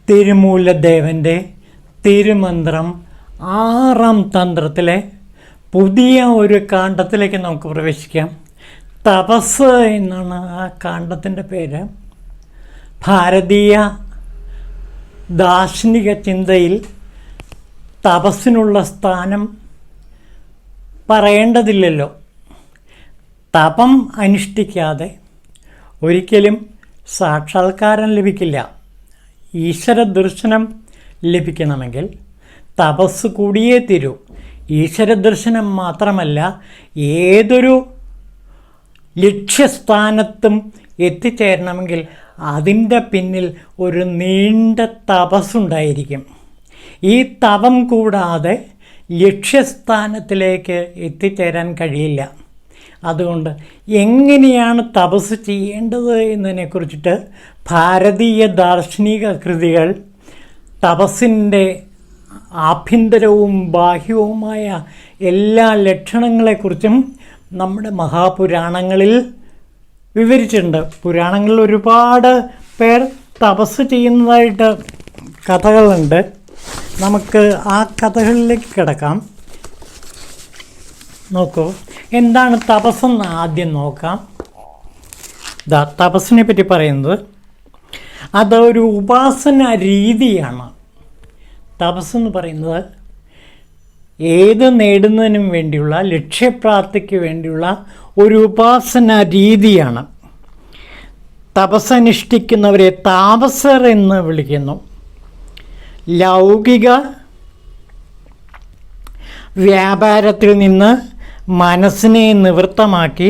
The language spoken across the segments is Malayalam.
തിരുമൂലദേവൻ്റെ തിരുമന്ത്രം 6-ാം തന്ത്രത്തിലെ പുതിയ ഒരു കാണ്ഡത്തിലേക്ക് നമുക്ക് പ്രവേശിക്കാം. തപസ് എന്നാണ് ആ കാണ്ഡത്തിൻ്റെ പേര്. ഭാരതീയ ദാർശനിക ചിന്തയിൽ തപസ്സിനുള്ള സ്ഥാനം പറയേണ്ടതില്ലല്ലോ. തപം അനുഷ്ഠിക്കാതെ ഒരിക്കലും സാക്ഷാത്കാരം ലഭിക്കില്ല. ഈശ്വര ദർശനം ലഭിക്കണമെങ്കിൽ തപസ് കൂടിയേ തീരൂ. ഈശ്വര ദർശനം മാത്രമല്ല, ഏതൊരു ലക്ഷ്യസ്ഥാനത്തും എത്തിച്ചേരണമെങ്കിൽ അതിൻ്റെ പിന്നിൽ ഒരു നീണ്ട തപസ്സുണ്ടായിരിക്കും. ഈ തപം കൂടാതെ ലക്ഷ്യസ്ഥാനത്തിലേക്ക് എത്തിച്ചേരാൻ കഴിയില്ല. അതുകൊണ്ട് എങ്ങനെയാണ് തപസ് ചെയ്യേണ്ടത് എന്നതിനെക്കുറിച്ചിട്ട് ഭാരതീയ ദാർശനിക കൃതികൾ തപസ്സിൻ്റെ ആഭ്യന്തരവും ബാഹ്യവുമായ എല്ലാ ലക്ഷണങ്ങളെക്കുറിച്ചും നമ്മുടെ മഹാപുരാണങ്ങളിൽ വിവരിച്ചിട്ടുണ്ട്. പുരാണങ്ങളിൽ ഒരുപാട് പേർ തപസ് ചെയ്യുന്നതായിട്ട് കഥകളുണ്ട്. നമുക്ക് ആ കഥകളിലേക്ക് കിടക്കാം. നോക്കൂ, എന്താണ് തപസ്സെന്ന് ആദ്യം നോക്കാം. തപസ്സിനെ പറ്റി പറയുന്നത് അതൊരു ഉപാസന രീതിയാണ്. തപസ്സെന്ന് പറയുന്നത് ഏത് നേടുന്നതിനും വേണ്ടിയുള്ള ലക്ഷ്യപ്രാപ്തിക്ക് വേണ്ടിയുള്ള ഒരു ഉപാസന രീതിയാണ്. തപസ്സനുഷ്ഠിക്കുന്നവരെ താപസർ എന്ന് വിളിക്കുന്നു. ലൗകിക വ്യാപാരത്തിൽ നിന്ന് മനസ്സിനെ നിവൃത്തമാക്കി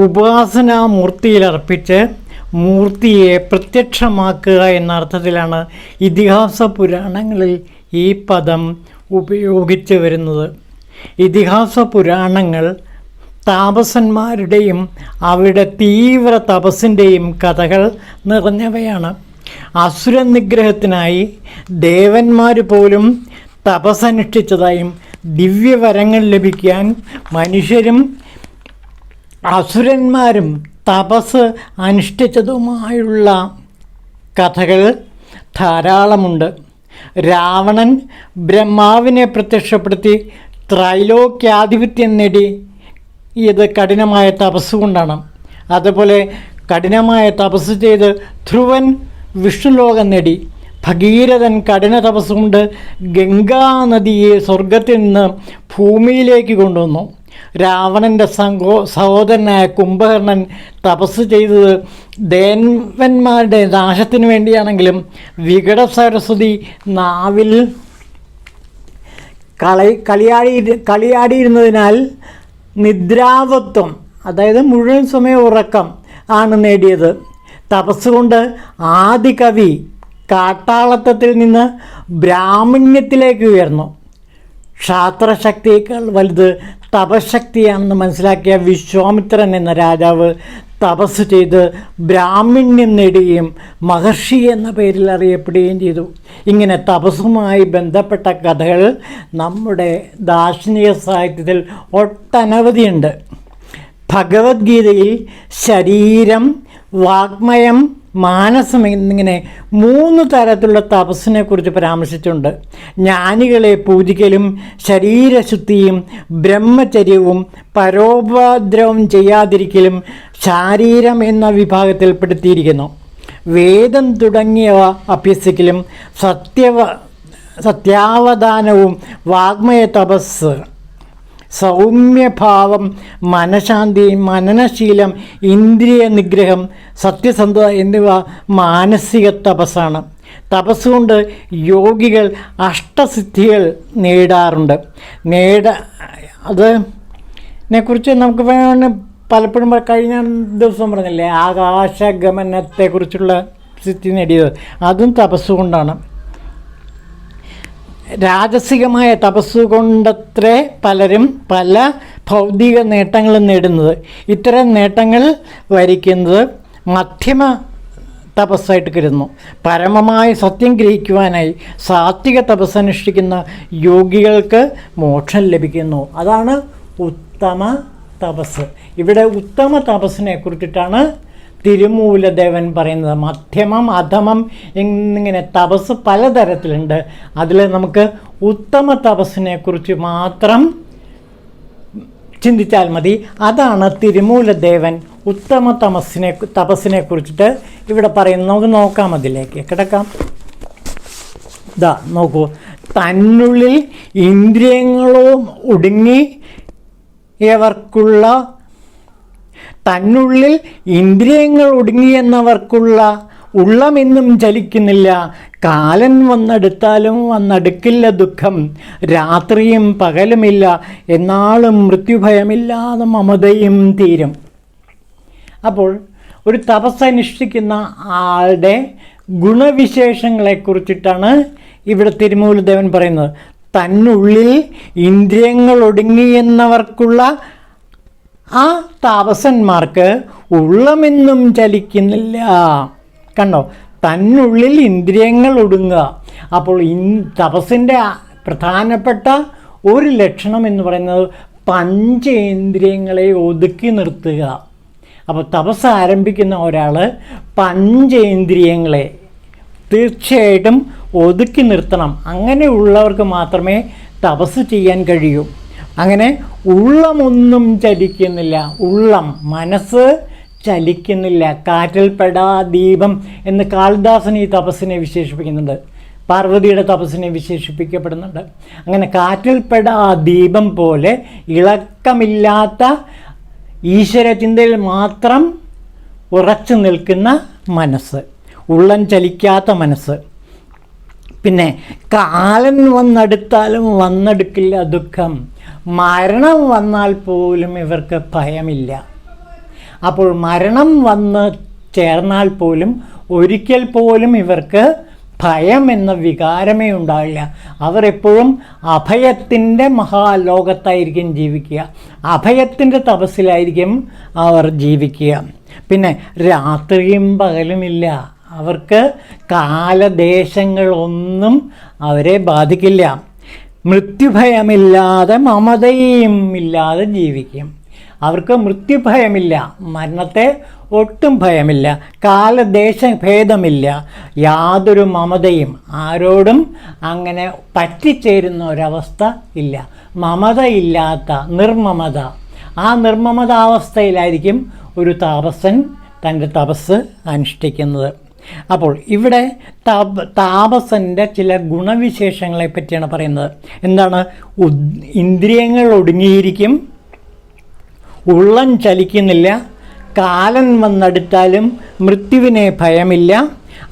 ഉപാസനാമൂർത്തിയിലർപ്പിച്ച് മൂർത്തിയെ പ്രത്യക്ഷമാക്കുക എന്ന അർത്ഥത്തിലാണ് ഇതിഹാസ പുരാണങ്ങളിൽ ഈ പദം ഉപയോഗിച്ച് വരുന്നത്. ഇതിഹാസ പുരാണങ്ങൾ താപസന്മാരുടെയും അവരുടെ തീവ്ര തപസ്സിൻ്റെയും കഥകൾ നിറഞ്ഞവയാണ്. അസുര നിഗ്രഹത്തിനായി ദേവന്മാർ പോലും തപസ്സനുഷ്ഠിച്ചതായും ദിവ്യവരങ്ങൾ ലഭിക്കാൻ മനുഷ്യരും അസുരന്മാരും തപസ് അനുഷ്ഠിച്ചതുമായുള്ള കഥകൾ ധാരാളമുണ്ട്. രാവണൻ ബ്രഹ്മാവിനെ പ്രത്യക്ഷപ്പെടുത്തി ത്രൈലോക്യാധിപത്യം നേടി ഇത് കഠിനമായ തപസ് കൊണ്ടാണ്. അതുപോലെ കഠിനമായ തപസ് ചെയ്ത് ധ്രുവൻ വിഷ്ണുലോകം നേടി. ഭഗീരഥൻ കഠിന തപസ്സുകൊണ്ട് ഗംഗാനദിയെ സ്വർഗത്തിൽ നിന്ന് ഭൂമിയിലേക്ക് കൊണ്ടുവന്നു. രാവണൻ്റെ സഹോദരനായ കുംഭകർണൻ തപസ് ചെയ്തത് ദേവന്മാരുടെ നാശത്തിന് വേണ്ടിയാണെങ്കിലും വികട സരസ്വതി നാവിൽ കളിയാടിയിരുന്നതിനാൽ നിദ്രാവത്വം, അതായത് മുഴുവൻ സമയം ഉറക്കം ആണ് നേടിയത്. തപസ്സുകൊണ്ട് ആദികവി കാട്ടാളത്വത്തിൽ നിന്ന് ബ്രാഹ്മണ്യത്തിലേക്ക് ഉയർന്നു. ക്ഷാത്രശക്തിയേക്കാൾ വലുത് തപശക്തിയാണെന്ന് മനസ്സിലാക്കിയ വിശ്വാമിത്രൻ എന്ന രാജാവ് തപസ് ചെയ്ത് ബ്രാഹ്മണ്യം നേടുകയും മഹർഷി എന്ന പേരിൽ അറിയപ്പെടുകയും ചെയ്തു. ഇങ്ങനെ തപസ്സുമായി ബന്ധപ്പെട്ട കഥകൾ നമ്മുടെ ദാർശനിക സാഹിത്യത്തിൽ ഒട്ടനവധിയുണ്ട്. ഭഗവത്ഗീതയിൽ ശരീരം, വാഗ്മയം, മാനസം എന്നിങ്ങനെ 3 തരത്തിലുള്ള തപസ്സിനെ കുറിച്ച് പരാമർശിച്ചിട്ടുണ്ട്. ജ്ഞാനികളെ പൂജിക്കലും ശരീരശുദ്ധിയും ബ്രഹ്മചര്യവും പരോപദ്രവം ചെയ്യാതിരിക്കലും ശാരീരം എന്ന വിഭാഗത്തിൽപ്പെടുത്തിയിരിക്കുന്നു. വേദം തുടങ്ങിയവ അഭ്യസിക്കലും സത്യാവധാനവും വാഗ്മയ തപസ്, സൗമ്യഭാവം, മനഃശാന്തി, മനനശീലം, ഇന്ദ്രിയ നിഗ്രഹം, സത്യസന്ധത എന്നിവ മാനസിക തപസ്സാണ്. തപസ്സുകൊണ്ട് യോഗികൾ അഷ്ടസിദ്ധികൾ നേടാറുണ്ട്. അതിനെക്കുറിച്ച് നമുക്ക് പലപ്പോഴും കഴിഞ്ഞ ദിവസം പറഞ്ഞില്ലേ, ആകാശഗമനത്തെക്കുറിച്ചുള്ള സിദ്ധി നേടിയത്, അതും തപസ്സുകൊണ്ടാണ്. രാജസികമായ തപസ്സുകൊണ്ടത്രേ പലരും പല ഭൗതിക നേട്ടങ്ങളും നേടുന്നത്. ഇത്തരം നേട്ടങ്ങൾ വരിക്കുന്നത് മധ്യമ തപസ്സായിട്ട് കരുതുന്നു. പരമമായ സത്യം ഗ്രഹിക്കുവാനായി സാത്വിക തപസ് അനുഷ്ഠിക്കുന്ന യോഗികൾക്ക് മോക്ഷം ലഭിക്കുന്നു. അതാണ് ഉത്തമ തപസ്. ഇവിടെ ഉത്തമ തപസ്സിനെ കുറിച്ചിട്ടാണ് തിരുമൂലദേവൻ പറയുന്നത്. മധ്യമം, അധമം എന്നിങ്ങനെ തപസ് പലതരത്തിലുണ്ട്. അതിൽ നമുക്ക് ഉത്തമ തപസ്സിനെ കുറിച്ച് മാത്രം ചിന്തിച്ചാൽ മതി. അതാണ് തിരുമൂലദേവൻ ഉത്തമ തപസ്സിനെ കുറിച്ചിട്ട് ഇവിടെ പറയുന്നത്. നമുക്ക് നോക്കാം, അതിലേക്ക് കിടക്കാം. ഇതാ നോക്കൂ, തന്നുള്ളിൽ ഇന്ദ്രിയങ്ങളും തന്നുള്ളിൽ ഇന്ദ്രിയങ്ങൾ ഒടുങ്ങിയെന്നവർക്കുള്ള ഉള്ളമെന്നും ചലിക്കുന്നില്ല. കാലൻ വന്നെടുത്താലും വന്നെടുക്കില്ല ദുഃഖം. രാത്രിയും പകലുമില്ല, എന്നാളും മൃത്യുഭയമില്ലാതെ മമതയും തീരും. അപ്പോൾ ഒരു തപസ്സനുഷ്ഠിക്കുന്ന ആളുടെ ഗുണവിശേഷങ്ങളെക്കുറിച്ചിട്ടാണ് ഇവിടെ തിരുമൂലദേവൻ പറയുന്നത്. തന്നുള്ളിൽ ഇന്ദ്രിയങ്ങൾ ഒടുങ്ങിയെന്നവർക്കുള്ള ആ താപസന്മാർക്ക് ഉള്ളമെന്നും ചലിക്കുന്നില്ല. കണ്ടോ, തന്നുള്ളിൽ ഇന്ദ്രിയങ്ങൾ ഒടുങ്ങുക. അപ്പോൾ തപസ്സിൻ്റെ പ്രധാനപ്പെട്ട ഒരു ലക്ഷണം എന്ന് പറയുന്നത് പഞ്ചേന്ദ്രിയങ്ങളെ ഒതുക്കി നിർത്തുക. അപ്പോൾ തപസ് ആരംഭിക്കുന്ന ഒരാൾ പഞ്ചേന്ദ്രിയങ്ങളെ തീർച്ചയായിട്ടും ഒതുക്കി നിർത്തണം. അങ്ങനെയുള്ളവർക്ക് മാത്രമേ തപസ് ചെയ്യാൻ കഴിയൂ. അങ്ങനെ ഉള്ളമൊന്നും ചലിക്കുന്നില്ല. ഉള്ളം, മനസ്സ് ചലിക്കുന്നില്ല. കാറ്റിൽ പെടാ ദീപം എന്ന് കാളിദാസൻ ഈ തപസ്സിനെ വിശേഷിപ്പിക്കുന്നുണ്ട്. പാർവതിയുടെ തപസ്സിനെ വിശേഷിപ്പിക്കപ്പെടുന്നുണ്ട്. അങ്ങനെ കാറ്റിൽ പെടാ ദീപം പോലെ ഇളക്കമില്ലാത്ത ഈശ്വരചിന്തയിൽ മാത്രം ഉറച്ചു നിൽക്കുന്ന മനസ്സ്, ഉള്ളം ചലിക്കാത്ത മനസ്സ്. പിന്നെ കാലൻ വന്നെടുത്താലും വന്നെടുക്കില്ല ദുഃഖം. മരണം വന്നാൽ പോലും ഇവർക്ക് ഭയമില്ല. അപ്പോൾ മരണം വന്ന് ചേർന്നാൽ പോലും ഒരിക്കൽ പോലും ഇവർക്ക് ഭയം എന്ന വികാരമേ ഉണ്ടാവില്ല. അവർ എപ്പോഴും അഭയത്തിൻ്റെ മഹാലോകത്തായിരിക്കും ജീവിക്കുക. അഭയത്തിൻ്റെ തപസ്സിലായിരിക്കും അവർ ജീവിക്കുക. പിന്നെ രാത്രിയും പകലുമില്ല. അവർക്ക് കാലദേശങ്ങളൊന്നും അവരെ ബാധിക്കില്ല. മൃത്യുഭയമില്ലാതെ മമതയും ഇല്ലാതെ ജീവിക്കും. അവർക്ക് മൃത്യുഭയമില്ല, മരണത്തെ ഒട്ടും ഭയമില്ല, കാലദേശ ഭേദമില്ല, യാതൊരു മമതയും, ആരോടും അങ്ങനെ പറ്റിച്ചേരുന്ന ഒരവസ്ഥ ഇല്ല. മമതയില്ലാത്ത നിർമ്മമത, ആ നിർമ്മമതാവസ്ഥയിലായിരിക്കും ഒരു താപസൻ തൻ്റെ തപസ് അനുഷ്ഠിക്കുന്നത്. അപ്പോൾ ഇവിടെ താപസൻ്റെ ചില ഗുണവിശേഷങ്ങളെ പറ്റിയാണ് പറയുന്നത്. എന്താണ്? ഇന്ദ്രിയങ്ങൾ ഒടുങ്ങിയിരിക്കും, ഉള്ളം ചലിക്കുന്നില്ല, കാലൻ വന്നെടുത്താലും മൃത്യുവിനെ ഭയമില്ല,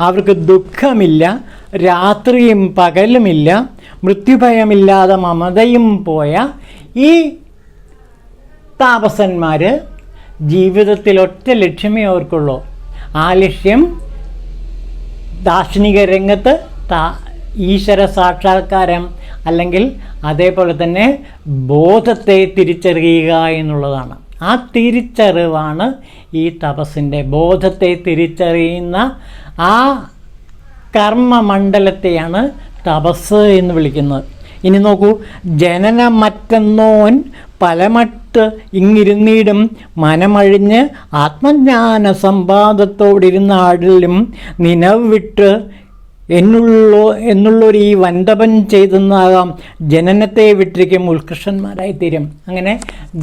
അവർക്ക് ദുഃഖമില്ല, രാത്രിയും പകലുമില്ല, മൃത്യുഭയമില്ലാതെ മമതയും പോയ ഈ താപസന്മാർ ജീവിതത്തിൽ ഒറ്റ ലക്ഷ്യമേ അവർക്കുള്ളൂ. ആ ലക്ഷ്യം ദാർശനിക രംഗത്ത് ഈശ്വര സാക്ഷാത്കാരം, അല്ലെങ്കിൽ അതേപോലെ തന്നെ ബോധത്തെ തിരിച്ചറിയുക എന്നുള്ളതാണ്. ആ തിരിച്ചറിവാണ് ഈ തപസ്സിൻ്റെ, ബോധത്തെ തിരിച്ചറിയുന്ന ആ കർമ്മമണ്ഡലത്തെയാണ് തപസ് എന്ന് വിളിക്കുന്നത്. ഇനി നോക്കൂ, ജനനമറ്റെന്നോൻ പലമട്ട് ഇങ്ങിരുന്നീടും മനമഴിഞ്ഞ് ആത്മജ്ഞാന സമ്പാദത്തോടിരുന്ന ആടിലും നിലവ് വിട്ട് എന്നുള്ളൊരു ഈ വന്തപൻ ചെയ്തെന്നാകാം ജനനത്തെ വിട്ടിരിക്കും ഉത്കൃഷ്ടന്മാരായിത്തീരും. അങ്ങനെ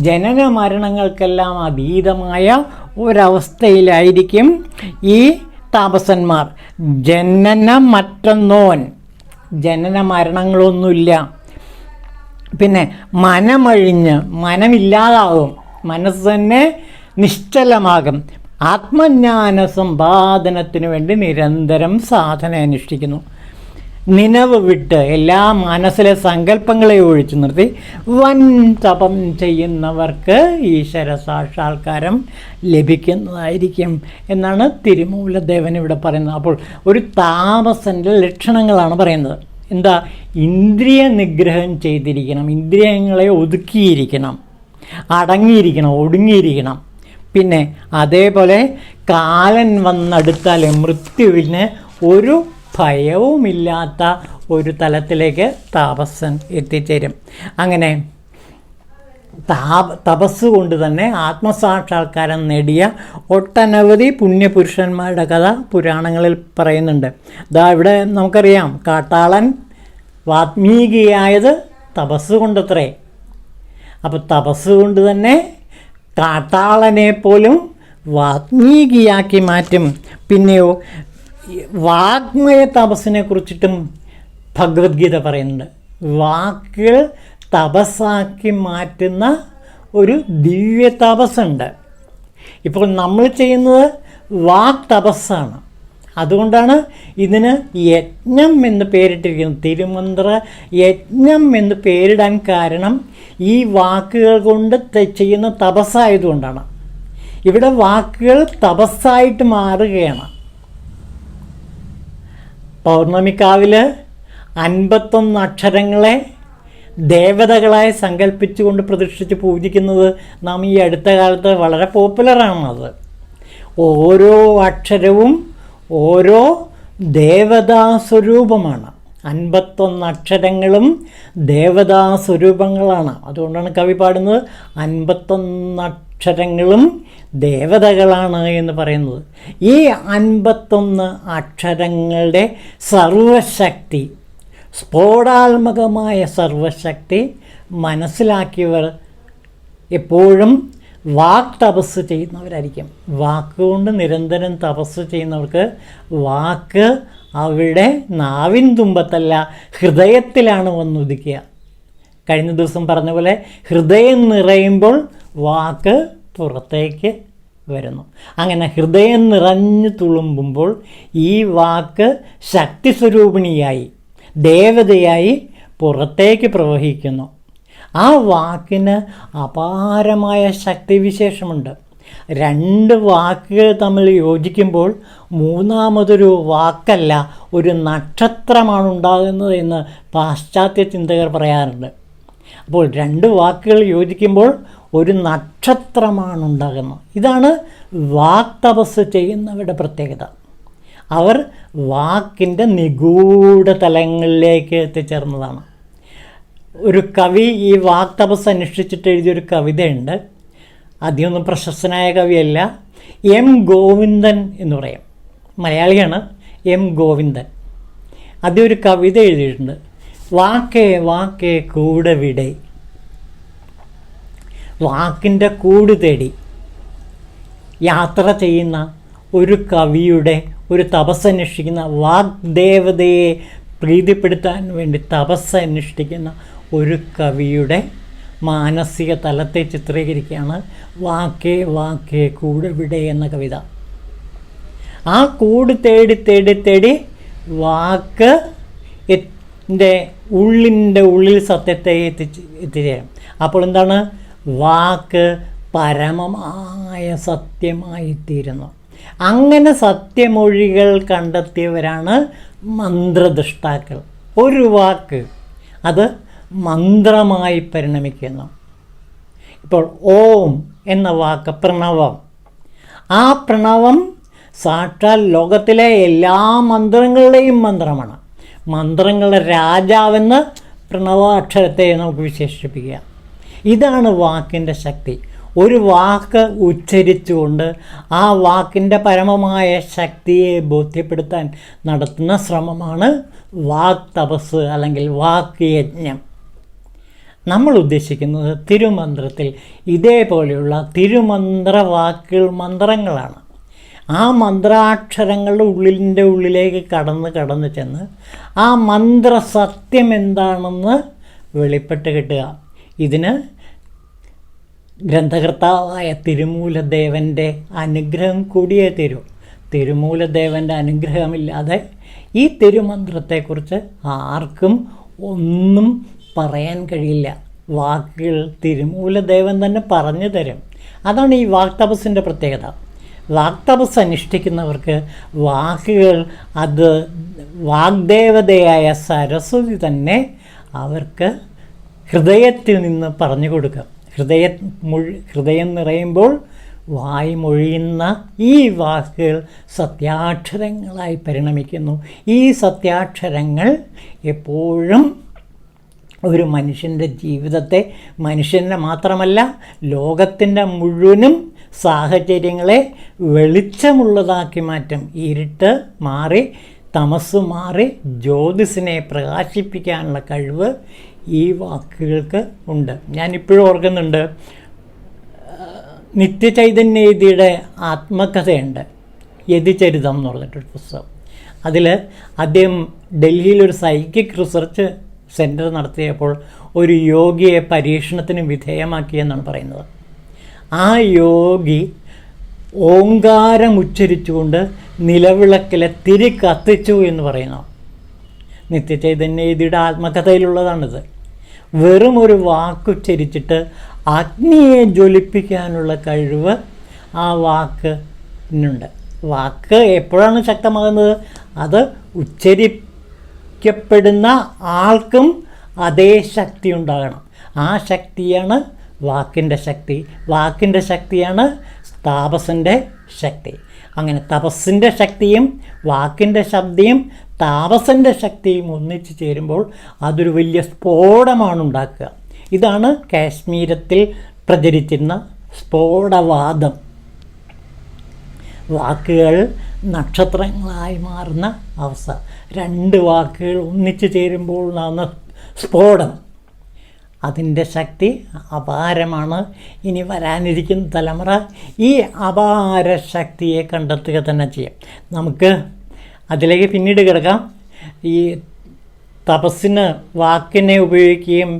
ജനന മരണങ്ങൾക്കെല്ലാം അതീതമായ ഒരവസ്ഥയിലായിരിക്കും ഈ താപസന്മാർ. ജനനമറ്റെന്നോൻ, ജനന മരണങ്ങളൊന്നുമില്ല. പിന്നെ മനമഴിഞ്ഞ്, മനമില്ലാതാകും, മനസ്സ് തന്നെ നിശ്ചലമാകും. ആത്മജ്ഞാന സമ്പാദനത്തിന് വേണ്ടി നിരന്തരം സാധന അനുഷ്ഠിക്കുന്നു. നിലവ് വിട്ട് എല്ലാ മനസ്സിലെ സങ്കല്പങ്ങളെ ഒഴിച്ചു നിർത്തി വൻ തപം ചെയ്യുന്നവർക്ക് ഈശ്വര സാക്ഷാത്കാരം ലഭിക്കുന്നതായിരിക്കും എന്നാണ് തിരുമൂലദേവൻ ഇവിടെ പറയുന്നത്. അപ്പോൾ ഒരു താപസൻ്റെ ലക്ഷണങ്ങളാണ് പറയുന്നത്. എന്താ? ഇന്ദ്രിയ നിഗ്രഹം ചെയ്തിരിക്കണം, ഇന്ദ്രിയങ്ങളെ ഒതുക്കിയിരിക്കണം, അടങ്ങിയിരിക്കണം, ഒടുങ്ങിയിരിക്കണം. പിന്നെ അതേപോലെ കാലൻ വന്നെടുത്താൽ മൃത്യുവിന് ഒരു ഭയവുമില്ലാത്ത ഒരു തലത്തിലേക്ക് താപസൻ എത്തിച്ചേരും. അങ്ങനെ തപസ് കൊണ്ട് തന്നെ ആത്മസാക്ഷാത്കാരം നേടിയ ഒട്ടനവധി പുണ്യപുരുഷന്മാരുടെ കഥ പുരാണങ്ങളിൽ പറയുന്നുണ്ട്. ഇവിടെ നമുക്കറിയാം, കാട്ടാളൻ വാത്മീകിയായത് തപസ് കൊണ്ടത്രേ. അപ്പോൾ തപസ് കൊണ്ട് തന്നെ കാട്ടാളനെ പോലും വാത്മീകിയാക്കി മാറ്റും. പിന്നെയോ വാഗ്മയ തപസ്സിനെ കുറിച്ചിട്ടും ഭഗവത്ഗീത പറയുന്നുണ്ട്. വാക്കുകൾ തപസ്സാക്കി മാറ്റുന്ന ഒരു ദിവ്യ തപസ്സുണ്ട്. ഇപ്പോൾ നമ്മൾ ചെയ്യുന്നത് വാക് തപസ്സാണ്. അതുകൊണ്ടാണ് ഇതിന് യജ്ഞം എന്ന് പേരിട്ടിരിക്കുന്നത്. തിരുമന്ത്ര യജ്ഞം എന്ന് പേരിടാൻ കാരണം ഈ വാക്കുകൾ കൊണ്ട് ചെയ്യുന്ന തപസ്സായതുകൊണ്ടാണ്. ഇവിടെ വാക്കുകൾ തപസ്സായിട്ട് മാറുകയാണ്. പൗർണമിക്കാവിൽ 51 അക്ഷരങ്ങളെ ദേവതകളായി സങ്കല്പിച്ചുകൊണ്ട് പ്രതിഷ്ഠിച്ച് പൂജിക്കുന്നത് നാം ഈ അടുത്ത കാലത്ത് വളരെ പോപ്പുലറാണത്. ഓരോ അക്ഷരവും ഓരോ ദേവതാസ്വരൂപമാണ്. 51 അക്ഷരങ്ങളും ദേവതാസ്വരൂപങ്ങളാണ്. അതുകൊണ്ടാണ് കവി പാടുന്നത് 51 അക്ഷരങ്ങളും ദേവതകളാണ് എന്ന് പറയുന്നത്. ഈ 51 അക്ഷരങ്ങളുടെ സർവശക്തി, സ്ഫോടാത്മകമായ സർവശക്തി മനസ്സിലാക്കിയവർ എപ്പോഴും വാക് തപസ് ചെയ്യുന്നവരായിരിക്കും. വാക്കുകൊണ്ട് നിരന്തരം തപസ് ചെയ്യുന്നവർക്ക് വാക്ക് അവരുടെ നാവിൻ തുമ്പത്തല്ല, ഹൃദയത്തിലാണ് വന്നുദിക്കുക. കഴിഞ്ഞ ദിവസം പറഞ്ഞ പോലെ ഹൃദയം നിറയുമ്പോൾ വാക്ക് പുറത്തേക്ക് വരുന്നു. അങ്ങനെ ഹൃദയം നിറഞ്ഞു തുളുമ്പുമ്പോൾ ഈ വാക്ക് ശക്തി സ്വരൂപിണിയായി, ദേവതയായി പുറത്തേക്ക് പ്രവഹിക്കുന്നു. ആ വാക്കിന് അപാരമായ ശക്തിവിശേഷമുണ്ട്. 2 വാക്കുകൾ തമ്മിൽ യോജിക്കുമ്പോൾ മൂന്നാമതൊരു വാക്കല്ല, ഒരു നക്ഷത്രമാണ് ഉണ്ടാകുന്നത് എന്ന് പാശ്ചാത്യ ചിന്തകർ പറയാറുണ്ട്. അപ്പോൾ 2 വാക്കുകൾ യോജിക്കുമ്പോൾ ഒരു നക്ഷത്രമാണ് ഉണ്ടാകുന്നത്. ഇതാണ് വാക് തപസ് ചെയ്യുന്നവരുടെ പ്രത്യേകത. അവർ വാക്കിൻ്റെ നിഗൂഢ തലങ്ങളിലേക്ക് എത്തിച്ചേർന്നതാണ്. ഒരു കവി ഈ വാക് തപസ് അനുഷ്ഠിച്ചിട്ട് എഴുതിയൊരു കവിതയുണ്ട്. അധികമൊന്നും പ്രശസ്തനായ കവിയല്ല, എം ഗോവിന്ദൻ എന്ന് പറയും. മലയാളിയാണ്, എം ഗോവിന്ദൻ. അദ്ദേഹം ഒരു കവിത എഴുതിയിട്ടുണ്ട്. വാക്കേ വാക്കേ കൂടെ വിടെ, വാക്കിൻ്റെ കൂട് തേടി യാത്ര ചെയ്യുന്ന ഒരു കവിയുടെ, ഒരു തപസ് അനുഷ്ഠിക്കുന്ന, വാഗ്ദേവതയെ പ്രീതിപ്പെടുത്താൻ വേണ്ടി തപസ് അനുഷ്ഠിക്കുന്ന ഒരു കവിയുടെ മാനസിക തലത്തെ ചിത്രീകരിക്കുകയാണ് വാക്കേ വാക്കേ കൂടെ വിടെ എന്ന കവിത. ആ കൂട് തേടി തേടി തേടി വാക്ക് ഉള്ളിൻ്റെ ഉള്ളിൽ സത്യത്തെ എത്തിച്ചേരും. അപ്പോൾ എന്താണ്? വാക്ക് പരമമായ സത്യമായിത്തീരുന്നു. അങ്ങനെ സത്യമൊഴികൾ കണ്ടെത്തിയവരാണ് മന്ത്രദൃഷ്ടാക്കൾ. ഒരു വാക്ക് അത് മന്ത്രമായി പരിണമിക്കുന്നു. ഇപ്പോൾ ഓം എന്ന വാക്ക് പ്രണവം. ആ പ്രണവം സാക്ഷാൽ ലോകത്തിലെ എല്ലാ മന്ത്രങ്ങളുടെയും മന്ത്രമാണ്. മന്ത്രങ്ങളുടെ രാജാവെന്ന് പ്രണവാക്ഷരത്തെ നമുക്ക് വിശേഷിപ്പിക്കുക. ഇതാണ് വാക്കിൻ്റെ ശക്തി. ഒരു വാക്ക് ഉച്ചരിച്ചുകൊണ്ട് ആ വാക്കിൻ്റെ പരമമായ ശക്തിയെ ബോധ്യപ്പെടുത്താൻ നടത്തുന്ന ശ്രമമാണ് വാക് തപസ് അല്ലെങ്കിൽ വാക്ക് യജ്ഞം. നമ്മൾ ഉദ്ദേശിക്കുന്നത് തിരുമന്ത്രത്തിൽ ഇതേപോലെയുള്ള തിരുമന്ത്ര വാക്കുകൾ, മന്ത്രങ്ങളാണ്. ആ മന്ത്രാക്ഷരങ്ങളുടെ ഉള്ളിലേക്ക് കടന്ന് ചെന്ന് ആ മന്ത്രസത്യം എന്താണെന്ന് വെളിപ്പെട്ട് കിട്ടുക. ഇതിന് ഗ്രന്ഥകർത്താവായ തിരുമൂലദേവൻ്റെ അനുഗ്രഹം കൂടിയേ തരൂ. തിരുമൂലദേവൻ്റെ അനുഗ്രഹമില്ലാതെ ഈ തിരുമന്ത്രത്തെക്കുറിച്ച് ആർക്കും ഒന്നും പറയാൻ കഴിയില്ല. വാക്കുകൾ തിരുമൂലദേവൻ തന്നെ പറഞ്ഞു തരും. അതാണ് ഈ വാക് തപസ്സിൻ്റെ പ്രത്യേകത. വാക് തപസ് അനുഷ്ഠിക്കുന്നവർക്ക് വാക്കുകൾ അത് വാഗ്ദേവതയായ സരസ്വതി തന്നെ അവർക്ക് ഹൃദയത്തിൽ നിന്ന് പറഞ്ഞു കൊടുക്കും. ഹൃദയം നിറയുമ്പോൾ വായ്മൊഴിയുന്ന ഈ വാക്കുകൾ സത്യാക്ഷരങ്ങളായി പരിണമിക്കുന്നു. ഈ സത്യാക്ഷരങ്ങൾ എപ്പോഴും ഒരു മനുഷ്യൻ്റെ ജീവിതത്തെ, മനുഷ്യൻ്റെ മാത്രമല്ല ലോകത്തിൻ്റെ മുഴുവനും സാഹചര്യങ്ങളെ വെളിച്ചമുള്ളതാക്കി മാറ്റും. ഇരുട്ട് മാറി തമസ് മാറി ജ്യോതിസിനെ പ്രകാശിപ്പിക്കാനുള്ള കഴിവ് ഈ വാക്കുകൾക്ക് ഉണ്ട്. ഞാനിപ്പോഴും ഓർക്കുന്നുണ്ട്, നിത്യചൈതന്യയുടെ ആത്മകഥയുണ്ട്, യതിചരിതം എന്ന് പറഞ്ഞിട്ടൊരു പുസ്തകം. അതിൽ അദ്ദേഹം ഡൽഹിയിലൊരു സൈക്കിക് റിസർച്ച് സെൻറ്റർ നടത്തിയപ്പോൾ ഒരു യോഗിയെ പരീക്ഷണത്തിന് വിധേയമാക്കിയെന്നാണ് പറയുന്നത്. ആ യോഗി ഓങ്കാരം ഉച്ചരിച്ചുകൊണ്ട് നിലവിളക്കിലെ തിരി കത്തിച്ചു എന്ന് പറയുന്നു. നിത്യചൈതന്യയുടെ ആത്മകഥയിലുള്ളതാണിത്. വെറും ഒരു വാക്കുച്ചരിച്ചിട്ട് അഗ്നിയെ ജ്വലിപ്പിക്കാനുള്ള കഴിവ് ആ വാക്കിനുണ്ട്. വാക്ക് എപ്പോഴാണ് ശക്തമാകുന്നത്? അത് ഉച്ചരിക്കപ്പെടുന്ന ആൾക്കും അതേ ശക്തി ഉണ്ടാകണം. ആ ശക്തിയാണ് വാക്കിൻ്റെ ശക്തി. വാക്കിൻ്റെ ശക്തിയാണ് താപസൻ്റെ ശക്തി. അങ്ങനെ തപസ്സിൻ്റെ ശക്തിയും വാക്കിൻ്റെ ശക്തിയും താപസൻ്റെ ശക്തിയും ഒന്നിച്ചു ചേരുമ്പോൾ അതൊരു വലിയ സ്ഫോടമാണ് ഉണ്ടാക്കുക. ഇതാണ് കാശ്മീരത്തിൽ പ്രചരിച്ചിരുന്ന സ്ഫോടവാദം. വാക്കുകൾ നക്ഷത്രങ്ങളായി മാറുന്ന അവസ്ഥ. രണ്ട് വാക്കുകൾ ഒന്നിച്ചു ചേരുമ്പോൾ ഉണ്ടാകുന്ന സ്ഫോടനം, അതിൻ്റെ ശക്തി അപാരമാണ്. ഇനി വരാനിരിക്കുന്ന തലമുറ ഈ അപാര ശക്തിയെ കണ്ടെത്തുക തന്നെ ചെയ്യും. നമുക്ക് അതിലേക്ക് പിന്നീട് കിടക്കാം. ഈ തപസ്സിന് വാക്കിനെ ഉപയോഗിക്കുകയും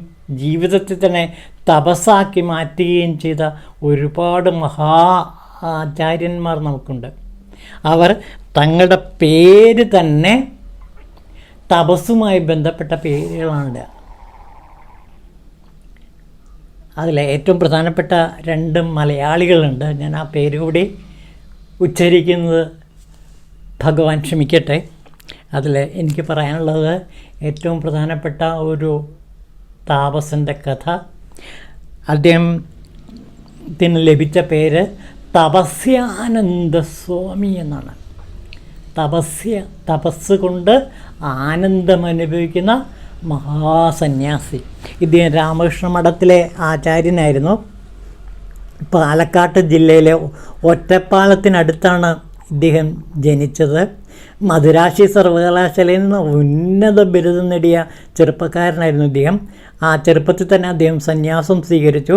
ജീവിതത്തിൽ തന്നെ തപസ്സാക്കി മാറ്റുകയും ചെയ്ത ഒരുപാട് ആചാര്യന്മാർ നമുക്കുണ്ട്. അവർ തങ്ങളുടെ പേര് തന്നെ തപസ്സുമായി ബന്ധപ്പെട്ട പേരുകളാണ്. അതിൽ ഏറ്റവും പ്രധാനപ്പെട്ട 2 മലയാളികളുണ്ട്. ഞാൻ ആ പേര് കൂടി ഉച്ചരിക്കുന്നത് ഭഗവാൻ ക്ഷമിക്കട്ടെ. അതിൽ എനിക്ക് പറയാനുള്ളത് ഏറ്റവും പ്രധാനപ്പെട്ട ഒരു താപസൻ്റെ കഥ. അദ്ദേഹത്തിന് ലഭിച്ച പേര് തപസ്യാനന്ദസ്വാമി എന്നാണ്. തപസ് കൊണ്ട് ആനന്ദം അനുഭവിക്കുന്ന മഹാസന്യാസി. ഇദ്ദേഹം രാമകൃഷ്ണ മഠത്തിലെ ആചാര്യനായിരുന്നു. പാലക്കാട് ജില്ലയിലെ ഒറ്റപ്പാലത്തിനടുത്താണ് ഇദ്ദേഹം ജനിച്ചത്. മദുരാശി സർവകലാശാലയിൽ നിന്ന് ഉന്നത ബിരുദം നേടിയ ചെറുപ്പക്കാരനായിരുന്നു ഇദ്ദേഹം. ആ ചെറുപ്പത്തിൽ തന്നെ അദ്ദേഹം സന്യാസം സ്വീകരിച്ചു.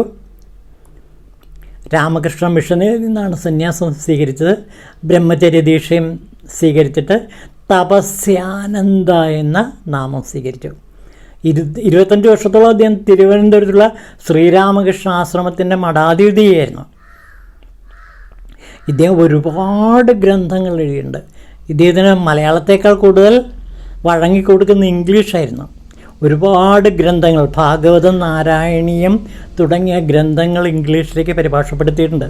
രാമകൃഷ്ണ മിഷനിൽ നിന്നാണ് സന്യാസം സ്വീകരിച്ചത്. ബ്രഹ്മചര്യ ദീക്ഷയും സ്വീകരിച്ചിട്ട് തപസ്യാനന്ദ എന്ന നാമം സ്വീകരിച്ചു. 25 വർഷത്തോളം അദ്ദേഹം തിരുവനന്തപുരത്തുള്ള ശ്രീരാമകൃഷ്ണ ആശ്രമത്തിൻ്റെ മഠാധിപതിയായിരുന്നു. ഇദ്ദേഹം ഒരുപാട് ഗ്രന്ഥങ്ങൾ എഴുതിയിട്ടുണ്ട്. ഇദ്ദേഹത്തിന് മലയാളത്തേക്കാൾ കൂടുതൽ വഴങ്ങിക്കൊടുക്കുന്ന ഇംഗ്ലീഷായിരുന്നു. ഒരുപാട് ഗ്രന്ഥങ്ങൾ, ഭാഗവതം, നാരായണീയം തുടങ്ങിയ ഗ്രന്ഥങ്ങൾ ഇംഗ്ലീഷിലേക്ക് പരിഭാഷപ്പെടുത്തിയിട്ടുണ്ട്.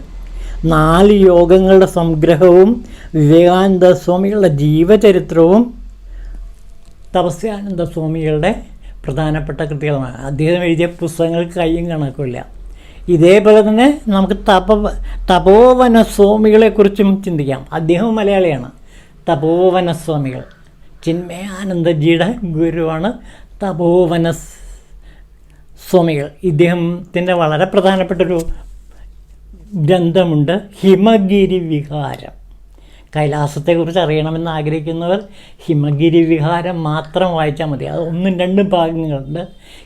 4 യോഗങ്ങളുടെ സംഗ്രഹവും വിവേകാനന്ദ സ്വാമികളുടെ ജീവചരിത്രവും തപസ്യാനന്ദ സ്വാമികളുടെ പ്രധാനപ്പെട്ട കൃതികളാണ്. അദ്ദേഹം എഴുതിയ പുസ്തകങ്ങൾക്ക് കയ്യും കണക്കില്ല. ഇതേപോലെ തന്നെ നമുക്ക് തപോവന സ്വാമികളെക്കുറിച്ചും ചിന്തിക്കാം. അദ്ദേഹം മലയാളിയാണ്. തപോവന സ്വാമികൾ ചിന്മയാനന്ദജിയുടെ ഗുരുവാണ് തപോവന സ്വാമികൾ. ഇദ്ദേഹത്തിൻ്റെ വളരെ പ്രധാനപ്പെട്ടൊരു ഗ്രന്ഥമുണ്ട്, ഹിമഗിരി വിഹാരം. കൈലാസത്തെക്കുറിച്ച് അറിയണമെന്ന് ആഗ്രഹിക്കുന്നവർ ഹിമഗിരി വിഹാരം മാത്രം വായിച്ചാൽ മതി. അത് 1-2 ഭാഗങ്ങളുണ്ട്.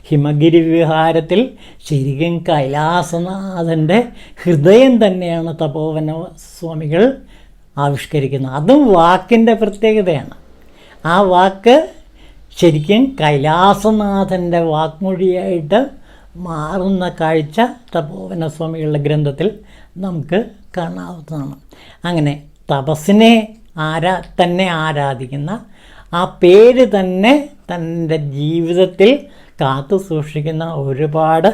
ഹിമഗിരി വിഹാരത്തിൽ ശരിക്കും കൈലാസനാഥൻ്റെ ഹൃദയം തന്നെയാണ് തപോവന സ്വാമികൾ ആവിഷ്കരിക്കുന്നത്. അതും വാക്കിൻ്റെ പ്രത്യേകതയാണ്. ആ വാക്ക് ശരിക്കും കൈലാസനാഥൻ്റെ വാക്മൊഴിയായിട്ട് മാറുന്ന കാഴ്ച തപോവന സ്വാമികളുടെ ഗ്രന്ഥത്തിൽ നമുക്ക് കാണാവുന്നതാണ്. അങ്ങനെ തപസ്സിനെ തന്നെ ആരാധിക്കുന്ന, ആ പേര് തന്നെ തൻ്റെ ജീവിതത്തിൽ കാത്തു സൂക്ഷിക്കുന്ന ഒരുപാട്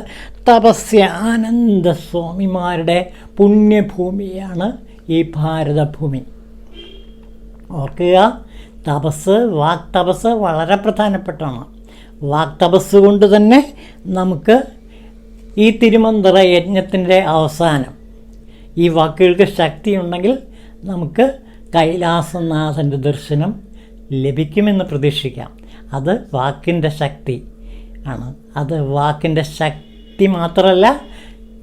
തപസ്യാനന്ദ സ്വാമിമാരുടെ പുണ്യഭൂമിയാണ് ഈ ഭാരതഭൂമി. ഓർക്കുക, വാക് തപസ് വളരെ പ്രധാനപ്പെട്ടതാണ്. വാക് തപസ് കൊണ്ട് തന്നെ നമുക്ക് ഈ തിരുമന്ത്ര യജ്ഞത്തിൻ്റെ അവസാനം ഈ വാക്കുകൾക്ക് ശക്തിയുണ്ടെങ്കിൽ നമുക്ക് കൈലാസനാഥൻ്റെ ദർശനം ലഭിക്കുമെന്ന് പ്രതീക്ഷിക്കാം. അത് വാക്കിൻ്റെ ശക്തി ആണ്. അത് വാക്കിൻ്റെ ശക്തി മാത്രമല്ല,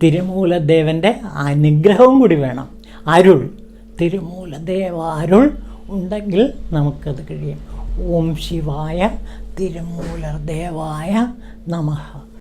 തിരുമൂലദേവൻ്റെ അനുഗ്രഹവും കൂടി വേണം. അരുൾ, തിരുമൂലദേവ അരുൾ ഉണ്ടെങ്കിൽ നമുക്കത് കഴിയും. ഓം ശിവായ തിരുമൂലദേവായ നമഃ.